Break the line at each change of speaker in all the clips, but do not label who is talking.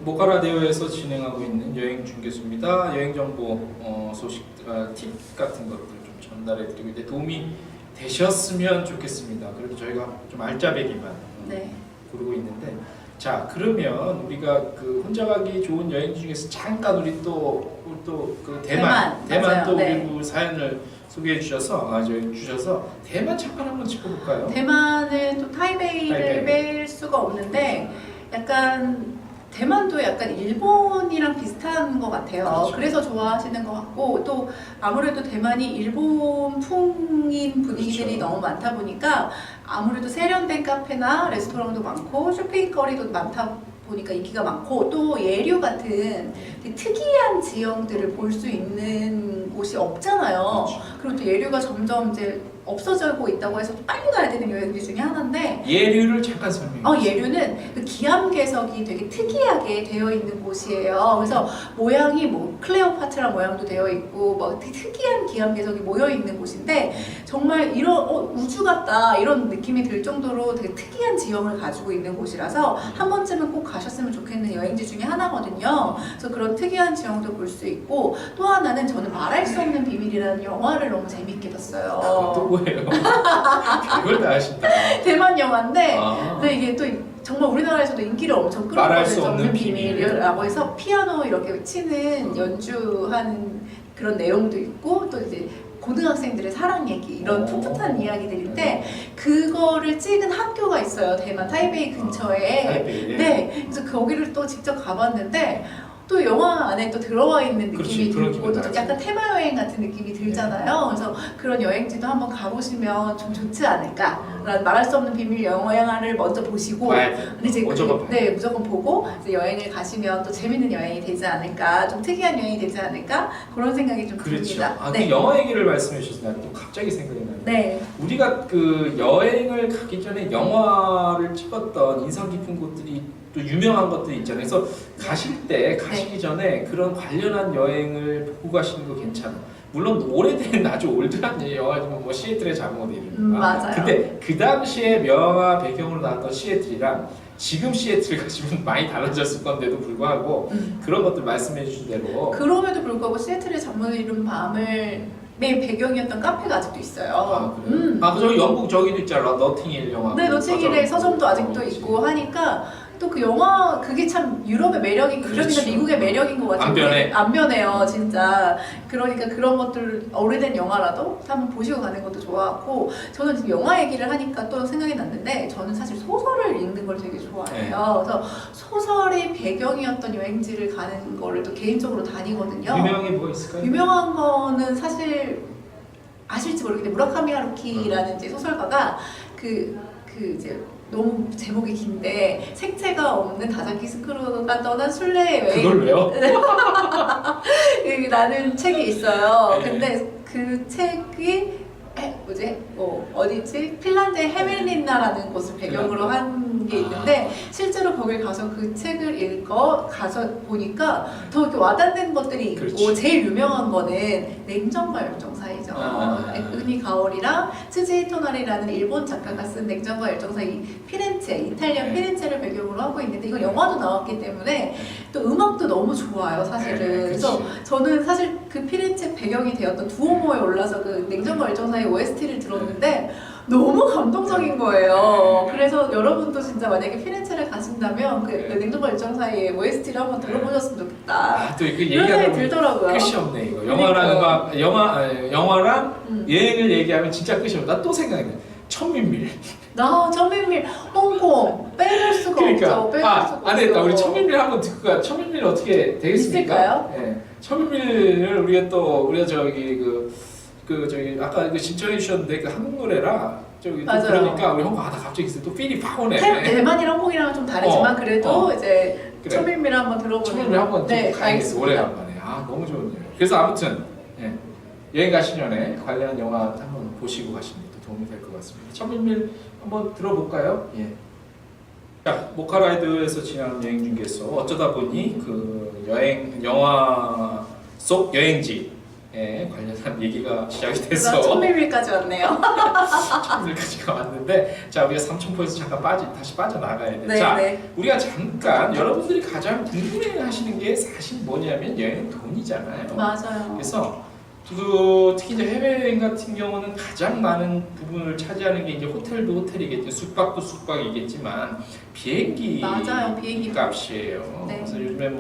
모카라디오에서 진행하고 있는 여행 중개소입니다. 여행 정보 소식 팁 같은 것들 좀 전달해드리고 이제 도움이 되셨으면 좋겠습니다. 그래도 저희가 좀 알짜배기만
네.
고르고 있는데, 자 그러면 우리가 그 혼자 가기 좋은 여행지 중에서 잠깐 우리 또 그 대만 또
네.
우리 사연을 소개해 주셔서 대만 잠깐 한번 짚어볼까요?
대만은 또 타이베이를 뺄 수가 없는데 약간 대만도 약간 일본이랑 비슷한 것 같아요.
그렇죠.
그래서 좋아하시는 것 같고 또 아무래도 대만이 일본풍인 분위기들이
그렇죠.
너무 많다 보니까 아무래도 세련된 카페나 레스토랑도 많고 쇼핑거리도 많다 보니까 인기가 많고 또 예류 같은 되게 특이한 지형들을 볼 수 있는 곳이 없잖아요.
그렇죠.
그리고 또 예류가 점점 이제 없어지고 있다고 해서 빨리 가야 되는 여행지 중에 하나인데
예류를 잠깐 설명해 주세요.
예류는 그 기암괴석이 되게 특이하게 되어 있는 곳이에요. 그래서 모양이 뭐 클레오파트라 모양도 되어 있고 뭐 되게 특이한 기암괴석이 모여 있는 곳인데 정말 이런 우주 같다 이런 느낌이 들 정도로 되게 특이한 지형을 가지고 있는 곳이라서 한 번쯤은 꼭 가셨으면 좋겠는 여행지 중에 하나거든요. 그래서 그런 특이한 지형도 볼 수 있고 또 하나는 저는 말할 수 없는 비밀이라는 영화를 너무 재밌게 봤어요.
또 뭐예요? 그걸 다 아신다.
대만 영화인데
아.
근데 이게 또 정말 우리나라에서도 인기를 엄청
말할 수
끌었거든요.
없는
비밀이라고 해서 피아노 이렇게 치는 연주하는 그런 내용도 있고 또 이제 고등학생들의 사랑 얘기 이런 풋풋한 이야기들인데 그거를 찍은 학교가 있어요. 대만 타이베이 근처에.
타이베이에.
네, 그래서 거기를 또 직접 가봤는데 또 영화 안에 또 들어와 있는 느낌이 들고 또 약간 테마 여행 같은 느낌이 들잖아요. 그래서 그런 여행지도 한번 가보시면 좀 좋지 않을까. 말할 수 없는 비밀 영화를 먼저 보시고 이제 무조건 보고 이제 여행을 가시면 또 재밌는 여행이 되지 않을까, 좀 특이한 여행이 되지 않을까 그런 생각이 좀 듭니다.
그렇죠.
네.
그 영화 얘기를 말씀해 주셔서 또 갑자기 생각이 나요.
네.
우리가 그 여행을 가기 전에 영화를 찍었던 인상 깊은 곳들이 또 유명한 것들이 있잖아요. 그래서 가시기 전에 그런 관련한 여행을 보고 가시는 거 괜찮아요. 물론 오래된 아주 올드한 영화지만 뭐 시애틀의 잠 못 이룬다.
맞아요.
근데 그 당시에 영화 배경으로 나왔던 시애틀이랑 지금 시애틀 가시면 많이 달라졌을 건데도 불구하고 그런 것들 말씀해 주신 대로
그럼에도 불구하고 시애틀의 잠 못 이룬 밤을 배경이었던 카페가 아직도 있어요.
저기 영국 저기도 있잖아. 너팅힐 영화.
네, 너팅힐의 서점도 아직도 있고 하니까 또 그 영화 그게 참 유럽의 매력인 유럽이나 미국의 매력인 것 같아요. 안 변해요, 진짜. 그러니까 그런 것들 오래된 영화라도 한번 보시고 가는 것도 좋아하고 저는 지금 영화 얘기를 하니까 또 생각이 났는데 저는 사실 소설을 읽는 걸 되게 좋아해요. 그래서 소설의 배경이었던 여행지를 가는 거를 또 개인적으로 다니거든요.
유명한 게 뭐가 있을까요?
유명한 거는 사실 아실지 모르겠는데 무라카미 하루키라는 이제 소설가가 그 이제 너무 제목이 긴데 색채가 없는 다자키스크루가 떠난 순례 여행
그걸 왜요?
라는 책이 있어요.
네.
근데 그 책이 어디지? 핀란드의 헤멜린나라는 곳을 배경으로 한 게 있는데 실제로 거길 가서 그 책을 가서 보니까 더 이렇게 와닿는 것들이 있고
그렇지.
제일 유명한 거는 냉정과 열정 사이죠. 에쿠니 가오리랑 츠지 토나리라는 일본 작가가 쓴 냉정과 열정 사이 이탈리아 피렌체를 배경으로 하고 있는데 이거 영화도 나왔기 때문에 또 음악도 너무 좋아요, 사실은. 그래서 저는 사실 그 피렌체 배경이 되었던 두오모에 올라서 그 냉정과 열정 사이 OST를 들었는데 너무 감동적인 거예요. 그래서 여러분도 진짜 만약에 피렌체를 가신다면 그 냉정과 열정 사이의 OST를 한번 들어보셨으면 좋겠다.
또 이거
이런 생각이
얘기하다
들더라고요.
끝이 없네 이거. 영화랑 여행을 얘기하면 진짜 끝이 없다. 또 생각나. 천민밀.
천민밀, 홍콩 빼놓을 수가 없죠. 빼놓을 수가
안 되겠다. 우리 천민밀 한번 듣고 가. 천민밀 어떻게 되겠습니까?
있을까요?
네. 천민밀을 우리가 저기 저기 아까 신청해 주셨는데 그 한국 노래라 저기 또 그러니까 우리 홍콩 갑자기 또 필이 팍 오네.
대만이랑 홍콩이랑은 좀 다르지만 그래도 이제
그래.
천민밀 한번 들어보는.
천민밀 한번
네, 알겠습니다.
오래간만에. 너무 좋은데요. 그래서 아무튼 여행 가시기 전에 관련 영화 한번 보시고 가시면 또 도움이 될 것 같습니다. 천민밀 한번 들어볼까요? 예. 자, 모카라이드에서 진행하는 여행 중개소 어쩌다 보니 그 영화 속 여행지 관련한 얘기가 시작이
그래서
돼서
천밀밀까지 왔네요.
천밀까지가 왔는데 자 우리가 삼천포에서 잠깐 다시 빠져나가야 돼.
네,
자
네.
우리가 잠깐 여러분들이 가장 궁금해하시는 게 사실 뭐냐면 여행은 돈이잖아요.
맞아요.
그래서 특히 이제 해외여행 같은 경우는 가장 많은 부분을 차지하는 게 이제 호텔도 호텔이겠죠, 숙박도 숙박이겠지만 비행기
맞아요, 비행기
값이에요.
네.
그래서 요즘에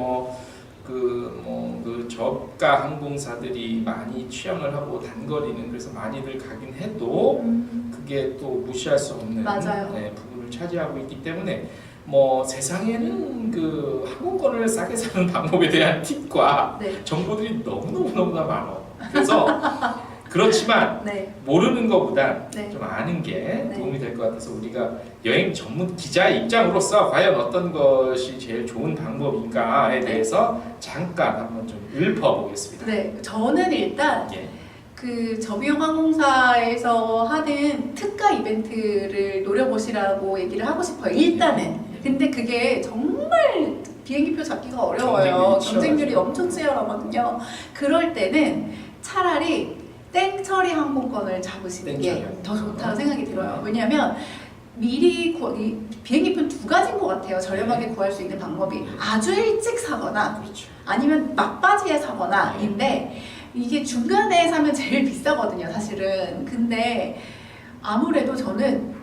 그 저가 항공사들이 많이 취항을 하고 단거리는 그래서 많이들 가긴 해도 그게 또 무시할 수 없는
맞아요.
부분을 차지하고 있기 때문에 세상에는 그 항공권을 싸게 사는 방법에 대한 팁과
네.
정보들이 너무나 많아. 그래서 그렇지만
네.
모르는 것보다
네.
좀 아는 게
네.
도움이 될 것 같아서 우리가 여행 전문 기자의 입장으로서 과연 어떤 것이 제일 좋은 방법인가에 대해서 잠깐 한번 좀 읊어보겠습니다.
네. 저는 일단
예.
그 저비용 항공사에서 하는 특가 이벤트를 노려보시라고 얘기를 하고 싶어요. 일단은. 근데 그게 정말 비행기표 잡기가 어려워요. 경쟁률이 엄청 치열하거든요. 그럴 때는 차라리 땡처리 항공권을 잡으시는 게 더 좋다고 생각이 들어요. 왜냐하면 미리 이 비행기표는 두 가지인 것 같아요. 저렴하게 구할 수 있는 방법이 아주 일찍 사거나
그렇죠.
아니면 막바지에 사거나인데 이게 중간에 사면 제일 비싸거든요, 사실은. 근데 아무래도 저는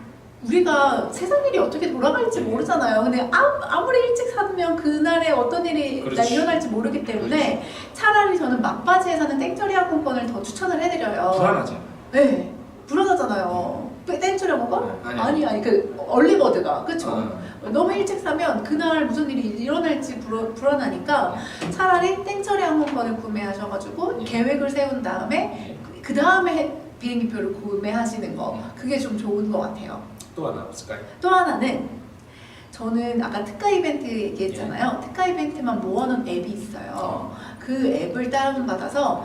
우리가 세상 일이 어떻게 돌아갈지 모르잖아요. 근데 아무리 일찍 사면 그날에 어떤 일이 일어날지 모르기 때문에 차라리 저는 막바지에 사는 땡처리 항공권을 더 추천을 해드려요.
불안하잖아요.
네, 불안하잖아요. 땡처리 항공권? 아니, 그 얼리버드가 그쵸? 너무 일찍 사면 그날 무슨 일이 일어날지 불안하니까 차라리 땡처리 항공권을 구매하셔가지고 계획을 세운 다음에 그 다음에 비행기표를 구매하시는 거 그게 좀 좋은 것 같아요.
또 하나 없을까요?
또 하나는 저는 아까 특가 이벤트 얘기했잖아요. 특가 이벤트만 모아놓은 앱이 있어요. 그 앱을 다운받아서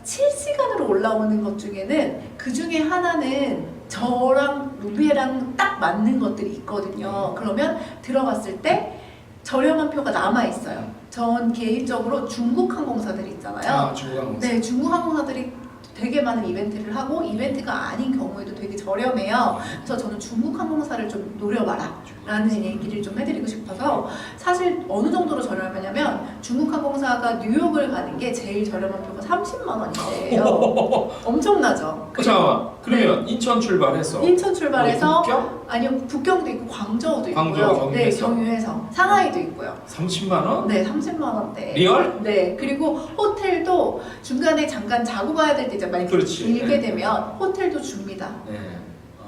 실시간으로 올라오는 것 중에는 그 중에 하나는 저랑 루비에랑 딱 맞는 것들이 있거든요. 그러면 들어갔을 때 저렴한 표가 남아 있어요. 전 개인적으로 중국 항공사들 있잖아요.
중국 항공사.
네, 중국 항공사들이 되게 많은 이벤트를 하고 이벤트가 아닌 경우에도 되게 저렴해요. 그래서 저는 중국 항공사를 좀 노려봐라 라는 얘기를 좀 해드리고 싶어서 사실 어느 정도로 저렴하냐면 중국 항공사가 뉴욕을 가는 게 제일 저렴한 표가 30만 원이에요. 엄청나죠?
잠깐만. 그러면 인천 출발해서
인천 출발해서
북경?
아니요, 북경도 있고 광저우도 있고요.
광저우,
네,
경유해서.
경유해서 상하이도 있고요.
30만 원?
네, 30만 원대.
리얼?
네, 그리고 호텔도 중간에 잠깐 자고 가야 될 때 이제 많이 길게 되면 호텔도 줍니다.
네.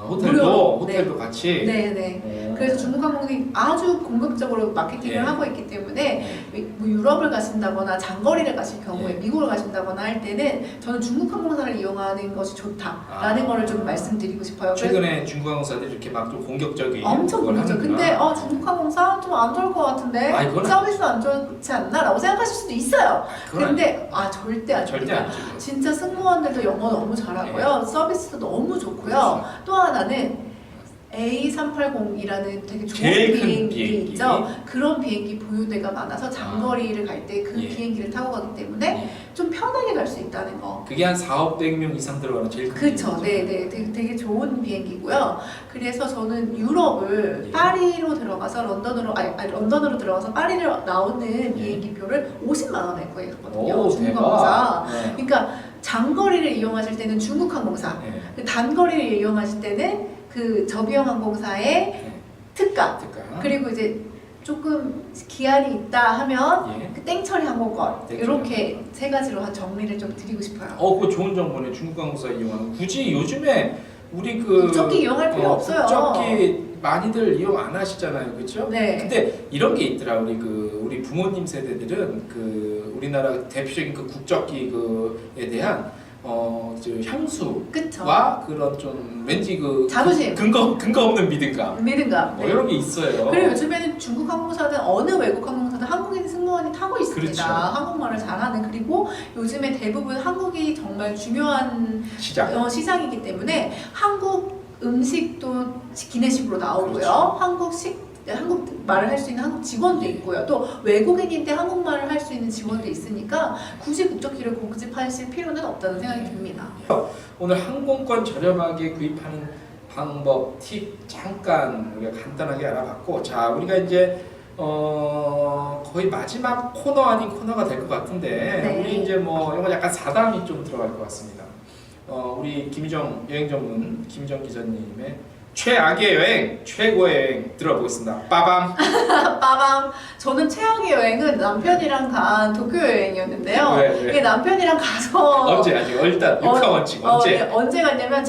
무료.
호텔도 같이.
네. 그래서 중국항공이 아주 공격적으로 마케팅을 하고 있기 때문에 뭐 유럽을 가신다거나 장거리를 가실 경우에 미국을 가신다거나 할 때는 저는 중국항공사를 이용하는 것이 좋다라는 거를 좀 말씀드리고 싶어요.
최근에 중국항공사들이 이렇게 막 좀 공격적인
엄청 공격적. 근데 중국항공사 좀 안 좋을 것 같은데 서비스 안 좋지 않나? 라고 생각하실 수도 있어요. 근데 절대 안 됩니다. 진짜 승무원들도 영어 너무 잘하고요. 서비스도 너무 좋고요. 또 하나는 A380이라는 되게 좋은 비행기 있죠. 그런 비행기 보유대가 많아서 장거리를 갈 때 그 비행기를 타고 가기 때문에 좀 편하게 갈 수 있다는 거.
그게 한 4,500명 이상 들어가는 제일 큰
그렇죠. 네. 되게 좋은 비행기고요. 그래서 저는 유럽을 파리로 들어가서 런던으로 들어가서 파리로 나오는 비행기표를 50만 원에 구했거든요. 중국항공사. 그러니까 장거리를 이용하실 때는 중국항공사, 단거리를 이용하실 때는 그 저비용 항공사의 특가. 그리고 이제 조금 기한이 있다 하면 그 땡처리 항공권 이렇게 세 가지로 한 정리를 좀 드리고 싶어요.
그거 좋은 정보네. 중국 항공사 이용하는. 굳이 요즘에 우리
국적기 이용할 필요 없어요.
국적기 많이들 이용 안 하시잖아요, 그렇죠?
네.
근데 이런 게 있더라. 우리 부모님 세대들은 그 우리나라 대표적인 그 국적기 그에 대한 향수와
그쵸.
그런 좀 왠지 그
자부심,
근거 없는 믿음감
네.
이런 게 있어요.
그리고 요즘에는 중국 항공사든 어느 외국 항공사든 한국인 승무원이 타고 있습니다.
그렇죠.
한국말을 잘하는. 그리고 요즘에 대부분 한국이 정말 중요한 시장이기 때문에 한국 음식도 기내식으로 나오고요.
그렇죠.
한국식 한국 말을 할 수 있는 한국 직원도 있고요. 또 외국인인데 한국말을 할 수 있는 직원도 있으니까 굳이 국적기를 고집하실 필요는 없다는 생각이 듭니다.
오늘 항공권 저렴하게 구입하는 방법, 팁 잠깐 우리가 간단하게 알아봤고, 자 우리가 이제 거의 마지막 코너 아닌 코너가 될 것 같은데
네.
우리 이제 뭐 이거 약간 사담이 좀 들어갈 것 같습니다. 우리 김희정 여행 전문 김희정 기자님의 최악의 여행, 최고의 여행 들어보겠습니다. 빠밤.
빠밤. 저는 최악의 여행은 남편이랑 간 도쿄 여행이었는데요.
왜?
이게 남편이랑 가서
언제 아직 일단 육하원칙 언제?
네, 언제 갔냐면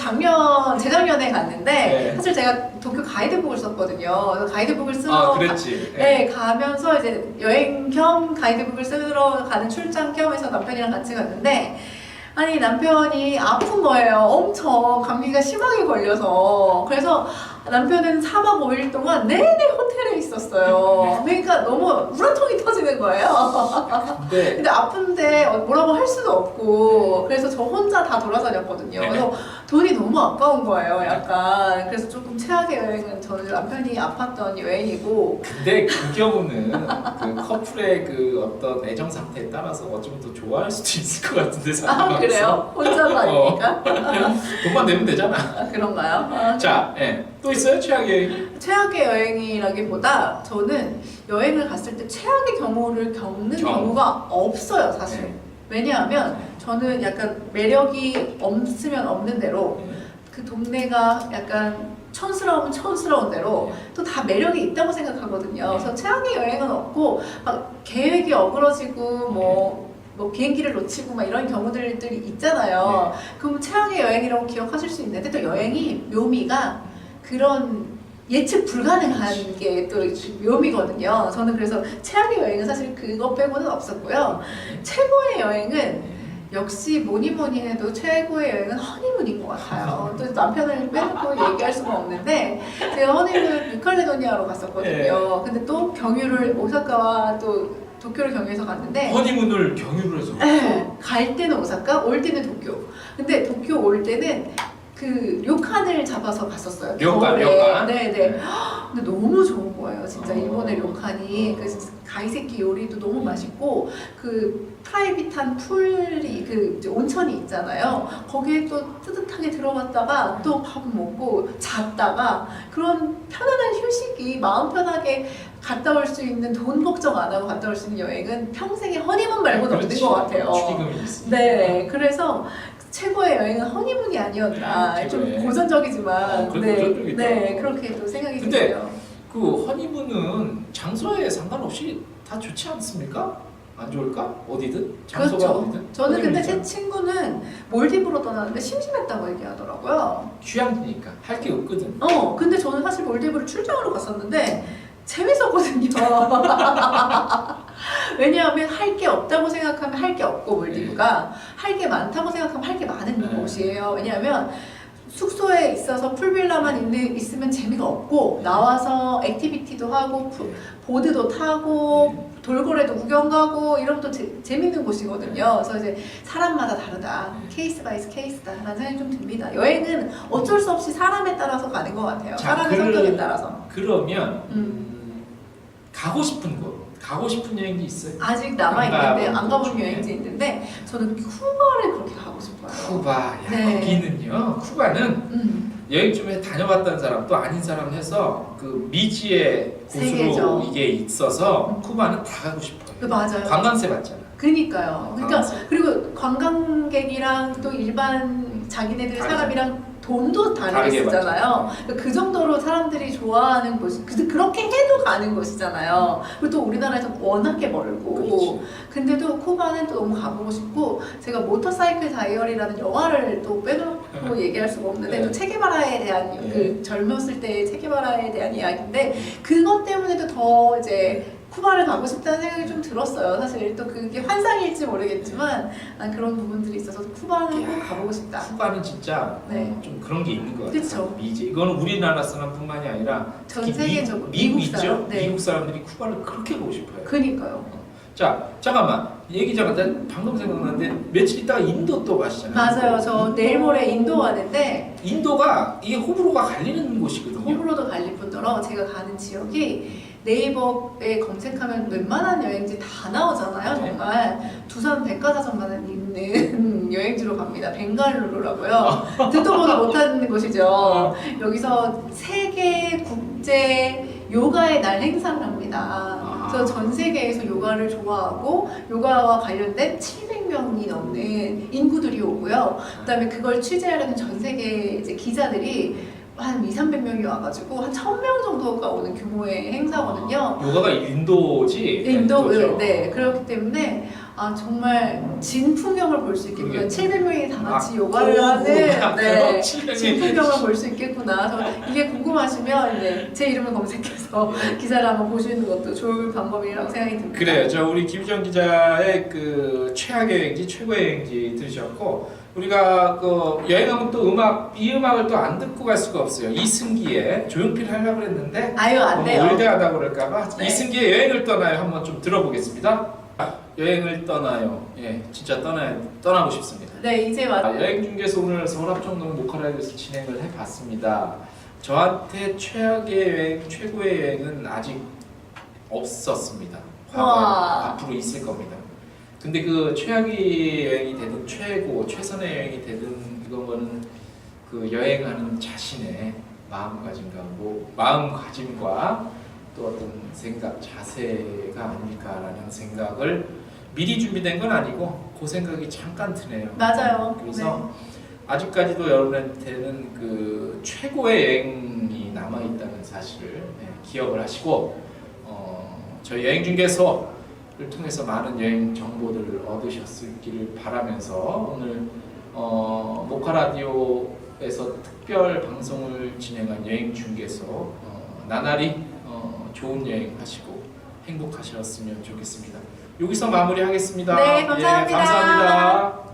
재작년에 갔는데
네.
사실 제가 도쿄 가이드북을 썼거든요. 그래서 가이드북을 쓰러
그랬지.
네, 가면서 이제 여행 겸 가이드북을 쓰러 가는 출장 겸해서 남편이랑 같이 갔는데 아니 남편이 아픈 거예요. 엄청 감기가 심하게 걸려서. 그래서 남편은 4박 5일 동안 내내 호텔에 있었어요. 그러니까 너무 우라통이 터지는 거예요. 근데 아픈데 뭐라고 할 수도 없고 그래서 저 혼자 다 돌아다녔거든요. 그래서 돈이 너무 아까운 거예요. 약간. 그래서 조금 최악의 여행은 저는 남편이 아팠던 여행이고.
근데 그 경우는 그 커플의 그 어떤 애정 상태에 따라서 어쩌면 더 좋아할 수도 있을 것 같은데
아 그래요? 혼자 다니니까?
돈만 내면 되잖아.
아, 그런가요?
자, 또 있어요? 최악의 여행이?
최악의 여행이라기보다 저는 여행을 갔을 때 최악의 경우를 겪는 경우가 없어요 사실. 왜냐하면 저는 약간 매력이 없으면 없는 대로 그 동네가 약간 촌스러우면 촌스러운 대로 또 다 매력이 있다고 생각하거든요. 그래서 최악의 여행은 없고 막 계획이 어그러지고 뭐 비행기를 놓치고 막 이런 경우들이 있잖아요. 그럼 최악의 여행이라고 기억하실 수 있는데 또 여행이 묘미가 그런 예측 불가능한 게 또 묘미거든요. 저는 그래서 최악의 여행은 사실 그것 빼고는 없었고요. 최고의 여행은 역시 뭐니 해도 최고의 여행은 허니문인 것 같아요. 또 남편을 빼놓고 얘기할 수가 없는데 제가 허니문 뉴칼레도니아로 갔었거든요. 근데 또 경유를 오사카와 또 도쿄를 경유해서 갔는데
허니문을 경유를 해서
갈 때는 오사카, 올 때는 도쿄. 근데 도쿄 올 때는 그 료칸을 잡아서 갔었어요.
료칸.
네네. 근데 너무 좋은 거예요. 진짜 일본의 료칸이 그 가이세키 요리도 너무 맛있고 그 프라이빗한 풀이 그 이제 온천이 있잖아요. 거기에 또 뜨뜻하게 들어갔다가 또 밥 먹고 잤다가 그런 편안한 휴식이 마음 편하게 갔다 올 수 있는 돈 걱정 안 하고 갔다 올 수 있는 여행은 평생에 허니문 말고는 없는 것 같아요.
축의금이 있으니까.
네, 그래서 최고의 여행은 허니문이 아니었나. 좀 고전적이지만
고전적이다.
네, 그렇게 또 생각이
근데
드네요.
그 허니문은 장소에 상관없이 다 좋지 않습니까? 안 좋을까? 어디든? 장소가
그렇죠.
어디든?
저는 근데 제
허니문이잖아.
친구는 몰디브로 떠나는데 심심했다고 얘기하더라고요.
휴양지니까 할 게 없거든.
근데 저는 사실 몰디브를 출장으로 갔었는데 재밌었거든요. 왜냐하면 할 게 없다고 생각하면 할 게 없고 몰디브가 할 게 많다고 생각하면 할 게 많은 곳이에요. 왜냐하면 숙소에 있어서 풀빌라만 있으면 재미가 없고 나와서 액티비티도 하고 보드도 타고 돌고래도 구경 가고 이러면 또 재밌는 곳이거든요. 그래서 이제 사람마다 다르다. 케이스 바이 케이스다라는 생각이 좀 듭니다. 여행은 어쩔 수 없이 사람에 따라서 가는 것 같아요.
자,
사람의 성격에 따라서.
그러면 가고 싶은 곳, 가고 싶은 여행지 있어요?
아직 남아있는데 안 가본
중에?
여행지 있는데 저는 쿠바를 그렇게 가고 싶어요.
쿠바, 야,
네.
거기는요. 쿠바는 여행 좀 다녀봤다는 사람 또 아닌 사람 해서 그 미지의 곳으로
세계죠.
이게 있어서 쿠바는 다 가고 싶어요.
맞아요.
관광세 받잖아.
그니까요. 그러니까
관광세.
그리고 관광객이랑 또 일반 자기네들
다르죠.
사람이랑 돈도 다르게
다르게
쓰잖아요. 그러니까 그 정도로 사람들이 좋아하는 곳이 그렇게 해도 가는 곳이잖아요. 그리고 또 우리나라에서 워낙에 멀고
그렇지.
근데도 쿠바는 또 너무 가보고 싶고 제가 모터사이클 다이어리라는 영화를 또 빼놓고 얘기할 수가 없는데 또 체게바라에 대한 그 젊었을 때의 체게바라에 대한 이야기인데 그것 때문에도 더 이제 쿠바를 가고 싶다는 생각이 좀 들었어요. 사실 또 그게 환상일지 모르겠지만 난 그런 부분들이 있어서 쿠바는 꼭 가보고 싶다.
쿠바는 진짜 좀 그런 게 있는 것 같아요.
그쵸.
미지. 이거는 우리나라 사람뿐만이 아니라
전
특히
세계적으로
미국
미국 사람,
있죠?
네.
미국 사람들이 쿠바를 그렇게 가고 싶어요.
그니까요.
자, 잠깐만. 얘기 잠깐 방금 생각났는데 며칠 있다가 인도 또 가시잖아요.
맞아요. 저 내일 모레 인도 가는데
인도가 이게 호불호가 갈리는 곳이거든요.
호불호도 갈릴 뿐더러 제가 가는 지역이 네이버에 검색하면 웬만한 여행지 다 나오잖아요.
네.
정말 두산 백과사전만은 있는 여행지로 갑니다. 벵갈루루라고요. 듣도 보도 못하는 곳이죠. 여기서 세계 국제 요가의 날 행사를 합니다. 그래서 전 세계에서 요가를 좋아하고 요가와 관련된 700명이 넘는 인구들이 오고요. 그다음에 그걸 취재하려는 전 세계 이제 기자들이 한 2,300명이 와가지고 한 1,000명 정도가 오는 규모의 행사거든요.
요가가 인도지?
인도, 네. 그렇기 때문에 정말 진 풍경을 볼 수 있겠구나. 700명이 다 같이 요가를 하는 네, 진 풍경을 볼 수 있겠구나. 그래서 이게 궁금하시면 이제 제 이름을 검색해서 기사를 한번 보시는 것도 좋을 방법이라고 생각이 듭니다.
그래요. 저 우리 김희정 기자의 그 최악의 여행지, 최고의 여행지 들으셨고 우리가 그 여행하면 또 이 음악을 또 안 듣고 갈 수가 없어요. 이승기의 조용필 하려고 했는데
아유 안 돼요.
올드하다고 그럴까봐
네.
이승기의 여행을 떠나요 한번 좀 들어보겠습니다. 여행을 떠나요. 예, 진짜 떠나고 싶습니다.
네 이제
여행 중계에서 오늘 서울합정동 모카라디오에서 진행을 해봤습니다. 저한테 최악의 여행, 최고의 여행은 아직 없었습니다. 앞으로 있을 겁니다. 근데 그 최악의 여행이 되든 최선의 여행이 되든 이거는 그 여행하는 자신의 마음가짐과 또 어떤 생각, 자세가 아닐까라는 생각을 미리 준비된 건 아니고 그 생각이 잠깐 드네요.
맞아요.
그래서 아직까지도 여러분한테는 그 최고의 여행이 남아 있다는 사실을 기억을 하시고 저희 여행 중개소를 통해서 많은 여행 정보들을 얻으셨기를 바라면서 오늘 모카라디오에서 특별 방송을 진행한 여행 중개소 나날이 좋은 여행 하시고 행복하셨으면 좋겠습니다. 여기서 마무리하겠습니다.
네, 감사합니다.
예, 감사합니다.